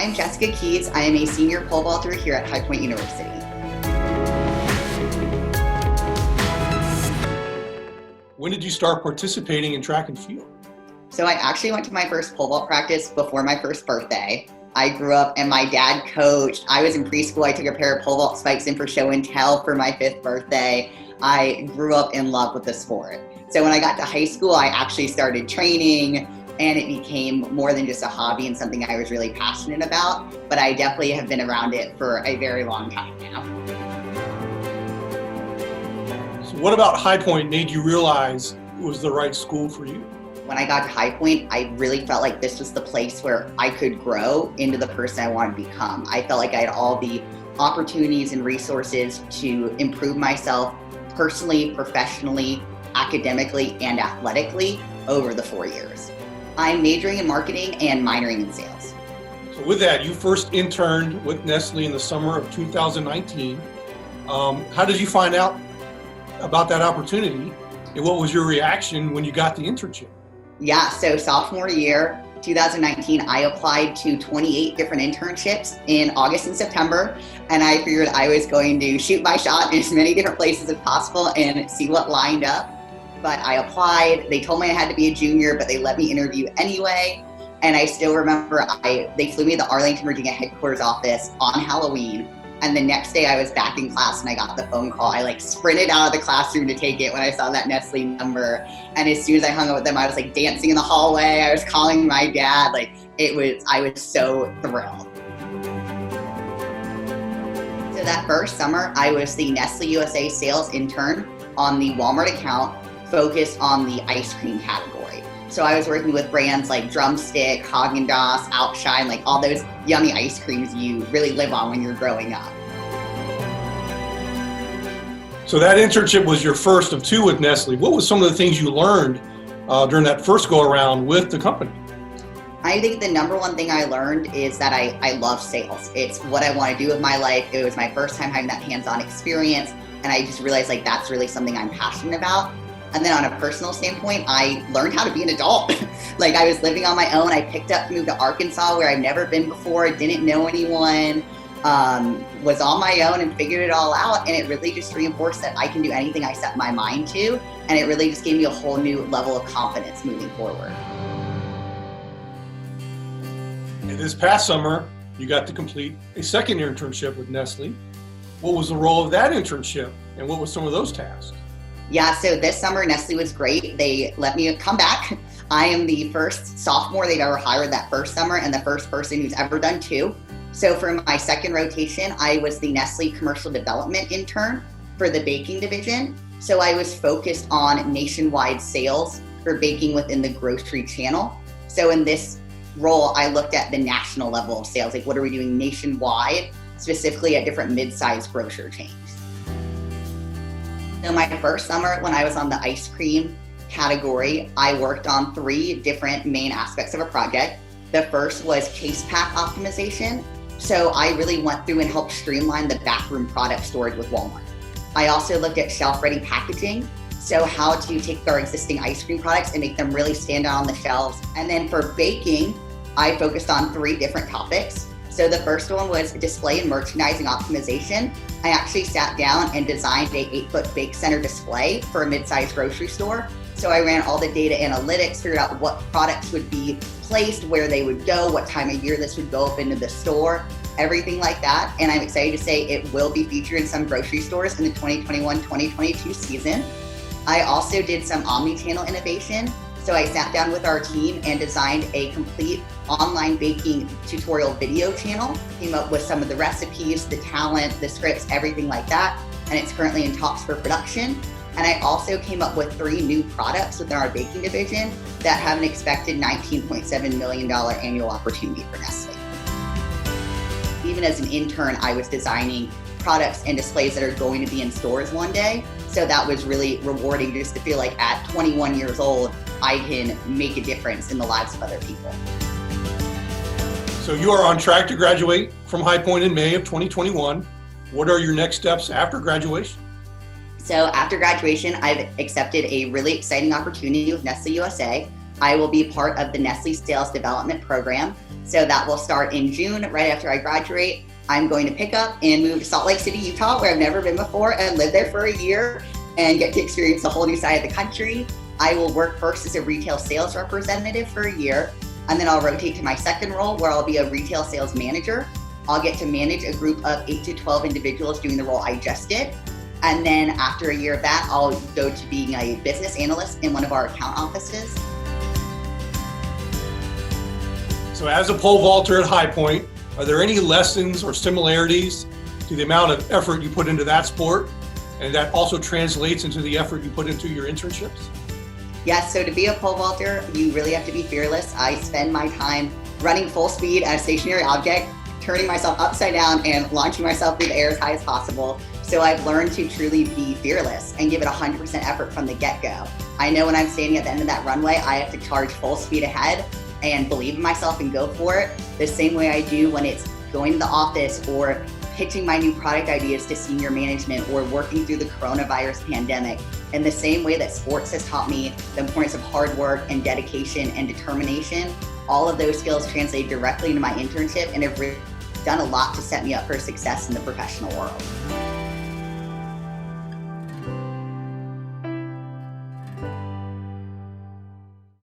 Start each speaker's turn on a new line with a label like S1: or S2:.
S1: I'm Jessica Keys. I am a senior pole vaulter here at High Point University.
S2: When did you start participating in track and field?
S1: So I actually went to my first pole vault practice before my first birthday. I grew up and my dad coached. I was in preschool. I took a pair of pole vault spikes in for show and tell for my 5th birthday. I grew up in love with the sport. So when I got to high school, I actually started training, and it became more than just a hobby and something I was really passionate about. But I definitely have been around it for a very long time now.
S2: So what about High Point made you realize it was the right school for you?
S1: When I got to High Point, I really felt like this was the place where I could grow into the person I wanted to become. I felt like I had all the opportunities and resources to improve myself personally, professionally, academically, and athletically over the 4 years. I'm majoring in marketing and minoring in sales.
S2: So with that, you first interned with Nestle in the summer of 2019. How did you find out about that opportunity, and what was your reaction when you got the internship?
S1: Yeah, so sophomore year, 2019, I applied to 28 different internships in August and September, and I figured I was going to shoot my shot in as many different places as possible and see what lined up. But I applied. They told me I had to be a junior, but they let me interview anyway. And I still remember they flew me to the Arlington, Virginia headquarters office on Halloween. And the next day I was back in class and I got the phone call. I sprinted out of the classroom to take it when I saw that Nestle number. And as soon as I hung up with them, I was dancing in the hallway. I was calling my dad. I was so thrilled. So that first summer, I was the Nestle USA sales intern on the Walmart account, focused on the ice cream category. So I was working with brands like Drumstick, Haagen-Dazs, Outshine, all those yummy ice creams you really live on when you're growing up.
S2: So that internship was your first of 2 with Nestle. What was some of the things you learned during that first go around with the company?
S1: I think the number one thing I learned is that I love sales. It's what I want to do with my life. It was my first time having that hands-on experience, and I just realized that's really something I'm passionate about. And then on a personal standpoint, I learned how to be an adult. I was living on my own. I picked up, moved to Arkansas where I've never been before, didn't know anyone, was on my own and figured it all out. And it really just reinforced that I can do anything I set my mind to. And it really just gave me a whole new level of confidence moving forward.
S2: And this past summer, you got to complete a second internship with Nestle. What was the role of that internship, and what were some of those tasks?
S1: Yeah, so this summer, Nestle was great. They let me come back. I am the first sophomore they've ever hired that first summer, and the first person who's ever done 2. So for my second rotation, I was the Nestle commercial development intern for the baking division. So I was focused on nationwide sales for baking within the grocery channel. So in this role, I looked at the national level of sales, what are we doing nationwide, specifically at different mid-sized grocery chains. So my first summer, when I was on the ice cream category, I worked on 3 different main aspects of a project. The first was case pack optimization. So I really went through and helped streamline the backroom product storage with Walmart. I also looked at shelf-ready packaging. So how to take our existing ice cream products and make them really stand out on the shelves. And then for baking, I focused on 3 different topics. So the first one was display and merchandising optimization. I actually sat down and designed a 8-foot bake center display for a mid-sized grocery store. So I ran all the data analytics, figured out what products would be placed, where they would go, what time of year this would go up into the store, everything like that. And I'm excited to say it will be featured in some grocery stores in the 2021-2022 season. I also did some omni-channel innovation. So I sat down with our team and designed a complete online baking tutorial video channel, came up with some of the recipes, the talent, the scripts, everything like that. And it's currently in talks for production. And I also came up with 3 new products within our baking division that have an expected $19.7 million annual opportunity for Nestle. Even as an intern, I was designing products and displays that are going to be in stores one day. So that was really rewarding, just to feel like at 21 years old, I can make a difference in the lives of other people.
S2: So you are on track to graduate from High Point in May of 2021. What are your next steps after graduation?
S1: So after graduation, I've accepted a really exciting opportunity with Nestle USA. I will be part of the Nestle Sales Development Program. So that will start in June, right after I graduate. I'm going to pick up and move to Salt Lake City, Utah, where I've never been before, and live there for a year and get to experience a whole new side of the country. I will work first as a retail sales representative for a year, and then I'll rotate to my second role where I'll be a retail sales manager. I'll get to manage a group of 8 to 12 individuals doing the role I just did. And then after a year of that, I'll go to being a business analyst in one of our account offices.
S2: So as a pole vaulter at High Point, are there any lessons or similarities to the amount of effort you put into that sport? And that also translates into the effort you put into your internships?
S1: Yes, so to be a pole vaulter, you really have to be fearless. I spend my time running full speed at a stationary object, turning myself upside down and launching myself through the air as high as possible. So I've learned to truly be fearless and give it 100% effort from the get-go. I know when I'm standing at the end of that runway, I have to charge full speed ahead and believe in myself and go for it the same way I do when it's going to the office or pitching my new product ideas to senior management or working through the coronavirus pandemic. In the same way that sports has taught me the importance of hard work and dedication and determination, all of those skills translate directly into my internship and have really done a lot to set me up for success in the professional world.